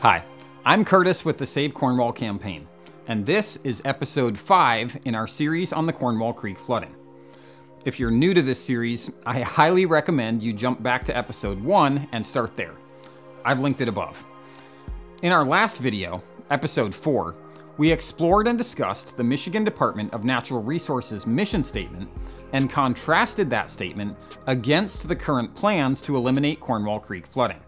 Hi, I'm Curtis with the Save Cornwall campaign, and this is episode 5 in our series on the Cornwall Creek flooding. If you're new to this series, I highly recommend you jump back to episode 1 and start there. I've linked it above. In our last video, episode 4, we explored and discussed the Michigan Department of Natural Resources mission statement and contrasted that statement against the current plans to eliminate Cornwall Creek flooding.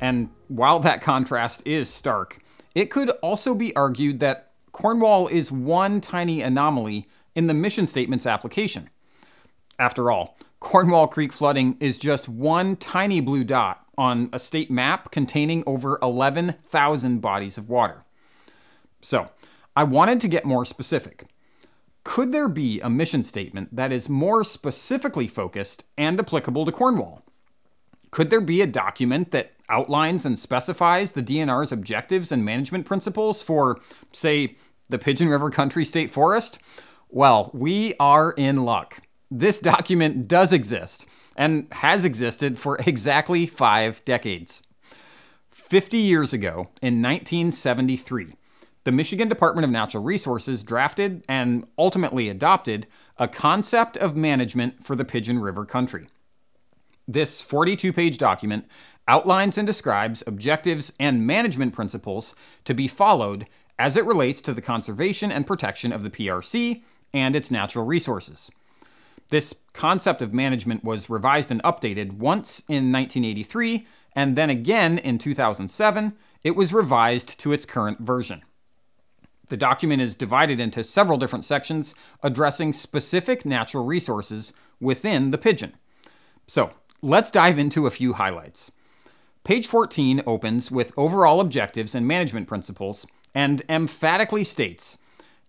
And while that contrast is stark, it could also be argued that Cornwall is one tiny anomaly in the mission statement's application. After all, Cornwall Creek flooding is just one tiny blue dot on a state map containing over 11,000 bodies of water. So, I wanted to get more specific. Could there be a mission statement that is more specifically focused and applicable to Cornwall? Could there be a document that outlines and specifies the DNR's objectives and management principles for, say, the Pigeon River Country State Forest? Well, we are in luck. This document does exist and has existed for exactly 5 decades. 50 years ago, in 1973, the Michigan Department of Natural Resources drafted and ultimately adopted a concept of management for the Pigeon River Country. This 42-page document outlines and describes objectives and management principles to be followed as it relates to the conservation and protection of the PRC and its natural resources. This concept of management was revised and updated once in 1983, and then again in 2007, it was revised to its current version. The document is divided into several different sections addressing specific natural resources within the Pigeon. So, let's dive into a few highlights. Page 14 opens with overall objectives and management principles and emphatically states,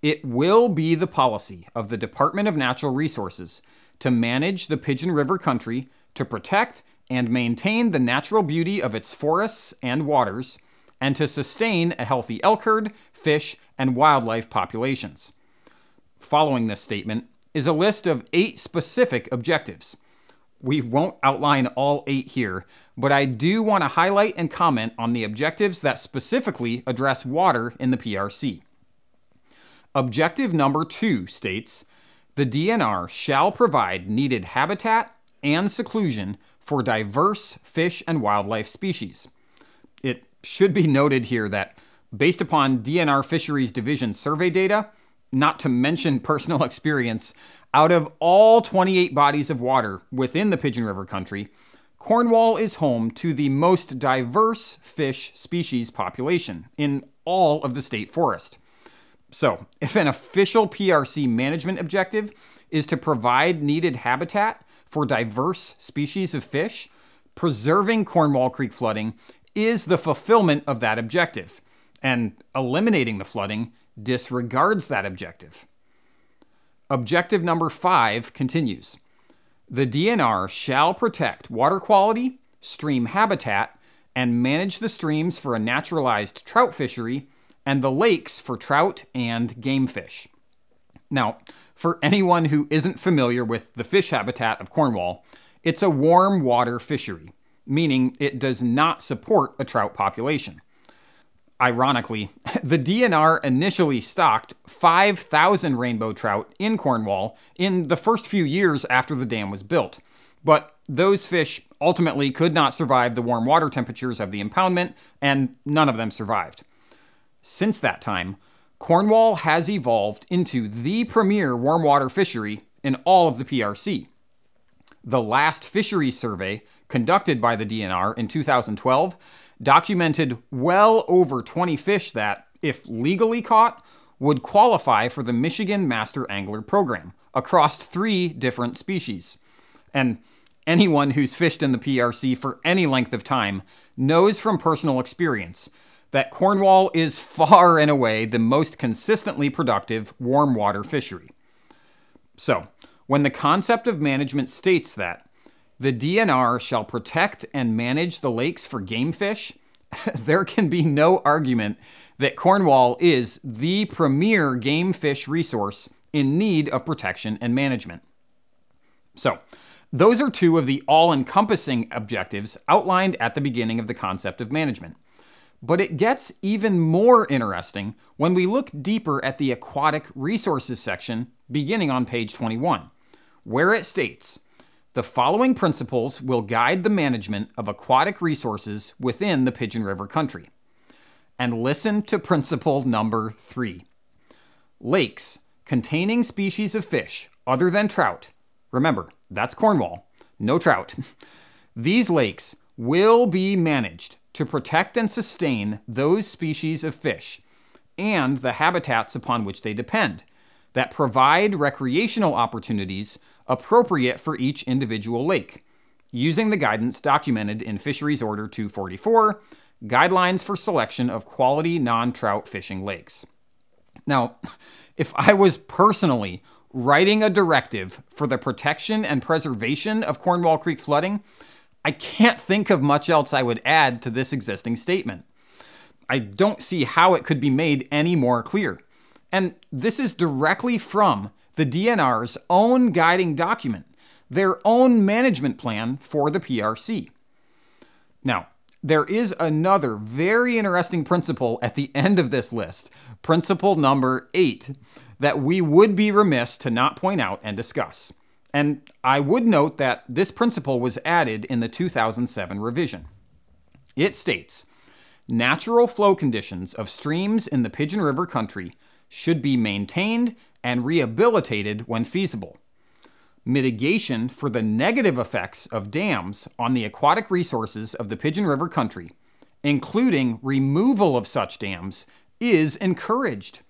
"It will be the policy of the Department of Natural Resources to manage the Pigeon River Country to protect and maintain the natural beauty of its forests and waters, and to sustain a healthy elk herd, fish, and wildlife populations." Following this statement is a list of 8 specific objectives. We won't outline all 8 here, but I do want to highlight and comment on the objectives that specifically address water in the PRC. Objective number 2 states, "The DNR shall provide needed habitat and seclusion for diverse fish and wildlife species." It should be noted here that based upon DNR Fisheries Division survey data, not to mention personal experience, out of all 28 bodies of water within the Pigeon River Country, Cornwall is home to the most diverse fish species population in all of the state forest. So, if an official PRC management objective is to provide needed habitat for diverse species of fish, preserving Cornwall Creek flooding is the fulfillment of that objective, and eliminating the flooding disregards that objective. Objective number 5 continues. "The DNR shall protect water quality, stream habitat, and manage the streams for a naturalized trout fishery and the lakes for trout and game fish." Now, for anyone who isn't familiar with the fish habitat of Cornwall, it's a warm water fishery, meaning it does not support a trout population. Ironically, the DNR initially stocked 5,000 rainbow trout in Cornwall in the first few years after the dam was built, but those fish ultimately could not survive the warm water temperatures of the impoundment, and none of them survived. Since that time, Cornwall has evolved into the premier warm water fishery in all of the PRC. The last fisheries survey, conducted by the DNR in 2012, documented well over 20 fish that, if legally caught, would qualify for the Michigan Master Angler Program across 3 different species. And anyone who's fished in the PRC for any length of time knows from personal experience that Cornwall is far and away the most consistently productive warm water fishery. So, when the concept of management states that the DNR shall protect and manage the lakes for game fish, there can be no argument that Cornwall is the premier game fish resource in need of protection and management. So, those are 2 of the all-encompassing objectives outlined at the beginning of the concept of management. But it gets even more interesting when we look deeper at the aquatic resources section beginning on page 21, where it states, "The following principles will guide the management of aquatic resources within the Pigeon River country." And listen to principle number 3. Lakes containing species of fish other than trout, remember, that's Cornwall, no trout. These lakes will be managed to protect and sustain those species of fish and the habitats upon which they depend, that provide recreational opportunities appropriate for each individual lake, using the guidance documented in Fisheries Order 244, Guidelines for Selection of Quality Non-Trout Fishing Lakes. Now, if I was personally writing a directive for the protection and preservation of Cornwall Creek flooding, I can't think of much else I would add to this existing statement. I don't see how it could be made any more clear. And this is directly from the DNR's own guiding document, their own management plan for the PRC. Now, there is another very interesting principle at the end of this list, principle number 8, that we would be remiss to not point out and discuss. And I would note that this principle was added in the 2007 revision. It states, "Natural flow conditions of streams in the Pigeon River country should be maintained and rehabilitated when feasible. Mitigation for the negative effects of dams on the aquatic resources of the Pigeon River country, including removal of such dams, is encouraged.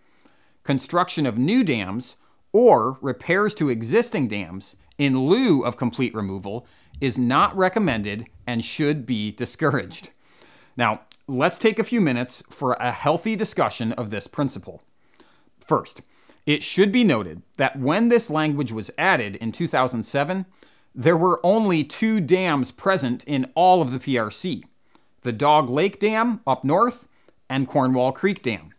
Construction of new dams or repairs to existing dams in lieu of complete removal is not recommended and should be discouraged." Now, let's take a few minutes for a healthy discussion of this principle. First, it should be noted that when this language was added in 2007, there were only 2 dams present in all of the PRC, the Dog Lake Dam up north and Cornwall Creek Dam.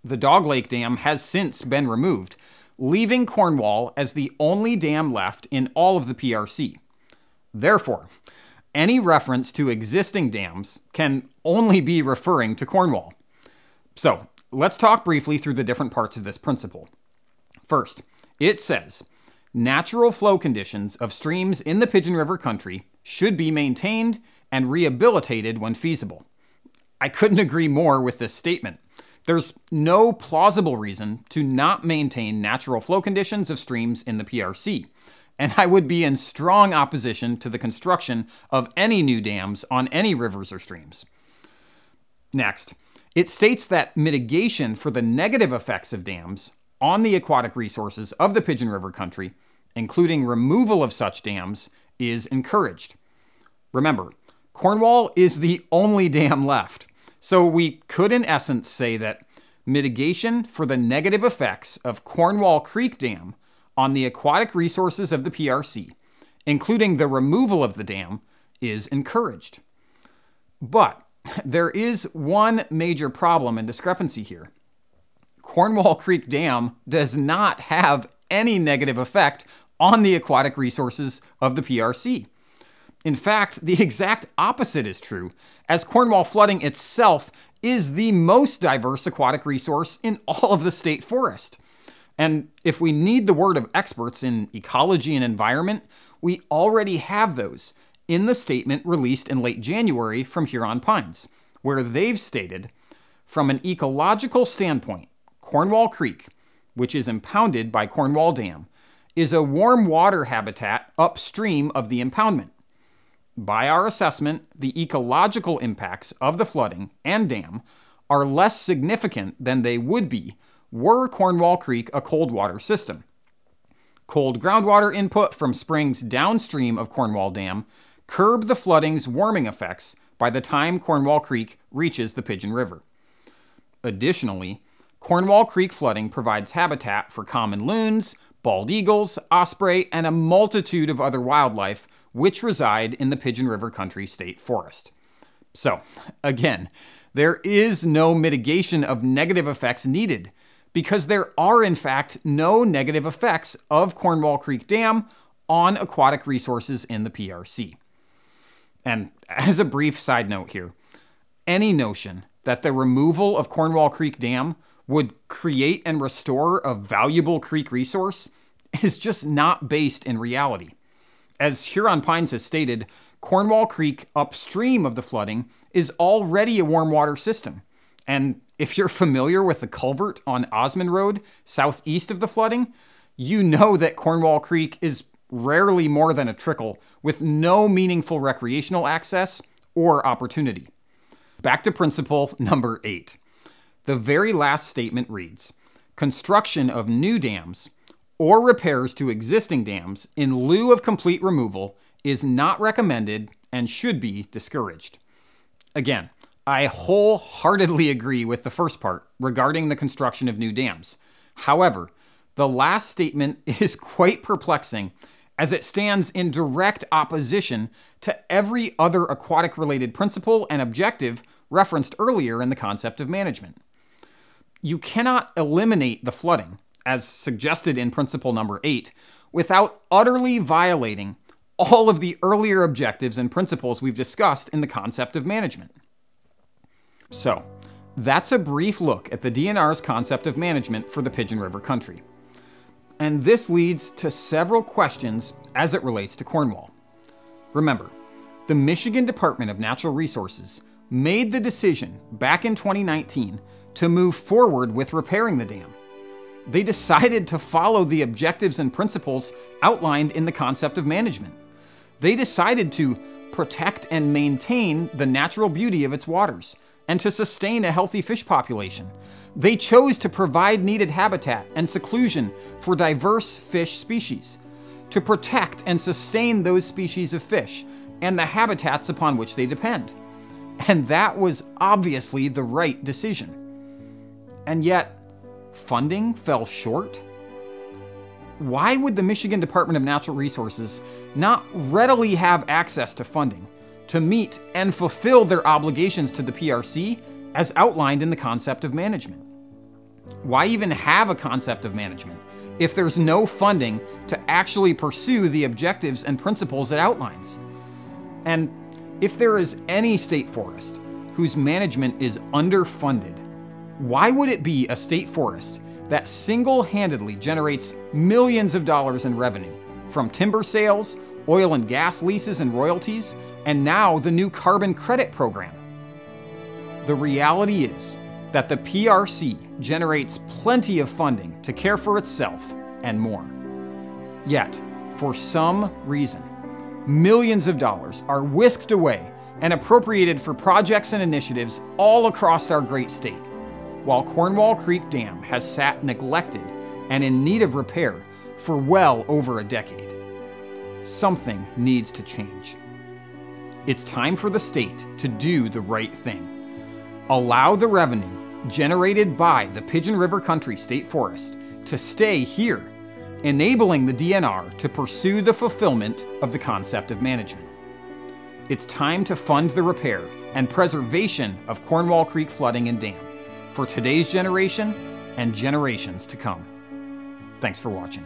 The Dog Lake Dam has since been removed, leaving Cornwall as the only dam left in all of the PRC. Therefore, any reference to existing dams can only be referring to Cornwall. So, let's talk briefly through the different parts of this principle. First, it says, natural flow conditions of streams in the Pigeon River country should be maintained and rehabilitated when feasible. I couldn't agree more with this statement. There's no plausible reason to not maintain natural flow conditions of streams in the PRC, and I would be in strong opposition to the construction of any new dams on any rivers or streams. Next, it states that mitigation for the negative effects of dams on the aquatic resources of the Pigeon River country, including removal of such dams, is encouraged. Remember, Cornwall is the only dam left, so we could in essence say that mitigation for the negative effects of Cornwall Creek Dam on the aquatic resources of the PRC, including the removal of the dam, is encouraged. But there is one major problem and discrepancy here. Cornwall Creek Dam does not have any negative effect on the aquatic resources of the PRC. In fact, the exact opposite is true, as Cornwall flooding itself is the most diverse aquatic resource in all of the state forest. And if we need the word of experts in ecology and environment, we already have those in the statement released in late January from Huron Pines, where they've stated, from an ecological standpoint, Cornwall Creek, which is impounded by Cornwall Dam, is a warm water habitat upstream of the impoundment. By our assessment, the ecological impacts of the flooding and dam are less significant than they would be were Cornwall Creek a cold water system. Cold groundwater input from springs downstream of Cornwall Dam curb the flooding's warming effects by the time Cornwall Creek reaches the Pigeon River. Additionally, Cornwall Creek flooding provides habitat for common loons, bald eagles, osprey, and a multitude of other wildlife which reside in the Pigeon River Country State Forest. So, again, there is no mitigation of negative effects needed because there are, in fact, no negative effects of Cornwall Creek Dam on aquatic resources in the PRC. And as a brief side note here, any notion that the removal of Cornwall Creek Dam would create and restore a valuable creek resource is just not based in reality. As Huron Pines has stated, Cornwall Creek upstream of the flooding is already a warm water system. And if you're familiar with the culvert on Osmond Road, southeast of the flooding, you know that Cornwall Creek is rarely more than a trickle with no meaningful recreational access or opportunity. Back to principle number 8. The very last statement reads, construction of new dams or repairs to existing dams in lieu of complete removal is not recommended and should be discouraged. Again, I wholeheartedly agree with the first part regarding the construction of new dams. However, the last statement is quite perplexing as it stands in direct opposition to every other aquatic-related principle and objective referenced earlier in the concept of management. You cannot eliminate the flooding, as suggested in principle number 8, without utterly violating all of the earlier objectives and principles we've discussed in the concept of management. So, that's a brief look at the DNR's concept of management for the Pigeon River country. And this leads to several questions as it relates to Cornwall. Remember, the Michigan Department of Natural Resources made the decision back in 2019 to move forward with repairing the dam. They decided to follow the objectives and principles outlined in the concept of management. They decided to protect and maintain the natural beauty of its waters and to sustain a healthy fish population. They chose to provide needed habitat and seclusion for diverse fish species, to protect and sustain those species of fish and the habitats upon which they depend. And that was obviously the right decision. And yet, funding fell short? Why would the Michigan Department of Natural Resources not readily have access to funding to meet and fulfill their obligations to the PRC as outlined in the concept of management? Why even have a concept of management if there's no funding to actually pursue the objectives and principles it outlines? And if there is any state forest whose management is underfunded, why would it be a state forest that single-handedly generates millions of dollars in revenue from timber sales, oil and gas leases and royalties, and now the new carbon credit program? The reality is that the PRC generates plenty of funding to care for itself and more. Yet, for some reason, millions of dollars are whisked away and appropriated for projects and initiatives all across our great state, while Cornwall Creek Dam has sat neglected and in need of repair for well over a decade. Something needs to change. It's time for the state to do the right thing. Allow the revenue generated by the Pigeon River Country State Forest to stay here, enabling the DNR to pursue the fulfillment of the concept of management. It's time to fund the repair and preservation of Cornwall Creek flooding and dam for today's generation and generations to come. Thanks for watching.